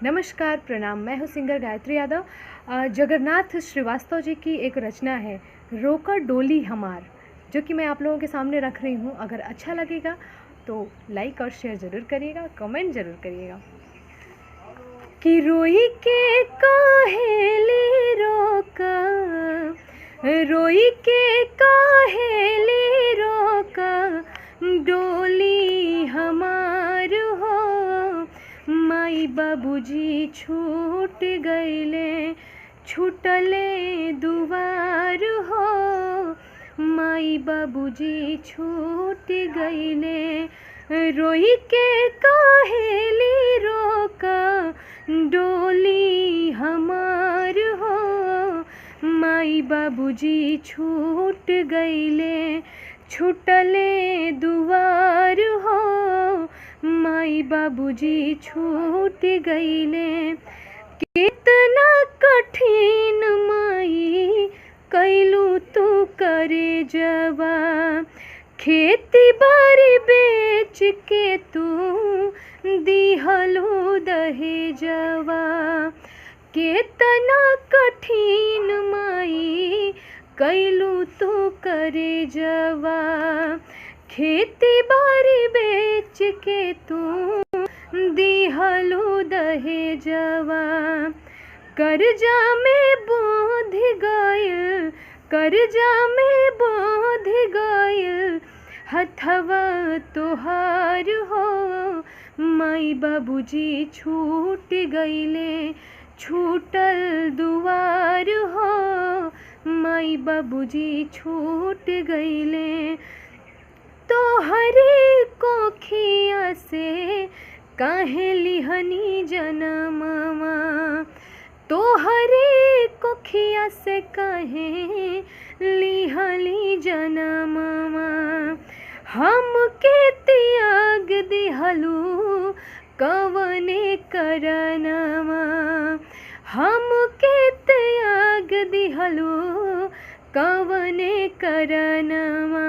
नमस्कार, प्रणाम। मैं हूँ सिंगर गायत्री यादव। जगन्नाथ श्रीवास्तव जी की एक रचना है रोका डोली हमार, जो कि मैं आप लोगों के सामने रख रही हूँ। अगर अच्छा लगेगा तो लाइक और शेयर ज़रूर करिएगा, कमेंट ज़रूर करिएगा। कि रोई के काहेली रोका, रोई के काहेली रोका, डोली हमार हो। माई बाबूजी छूट गईले, छूटले दुआर हो। माई बाबूजी छूट गईले, रोई के काहेली रोका, डोली हमार हो। माई बाबूजी छूट गईले, छूटले दुआर हो। माई बाबूजी छूट गईले, कितना कठिन माई कैलू तू करे जवा। खेती बाड़ी बेच के तू दिहलू दहेजवा। कितना कठिन माई कैलू तू करे जवा। खेती बाड़ी बेच के तू दिहलू दहेजवा। कर्जा में बोध गइल, कर्जा में बोध गइल, हथवा तोहार हो। माई बाबूजी छूट गईले, छूटल दुआर हो। माई बाबूजी छूट गईले, तोहरे कोखिया से काहे लिहनी जनमवा। तोहरे कोखिया से काहे लिहली जनमवा। हमके त्याग दिहलू कवने करनवा। हमके त्याग दिहलू कवने करनवा।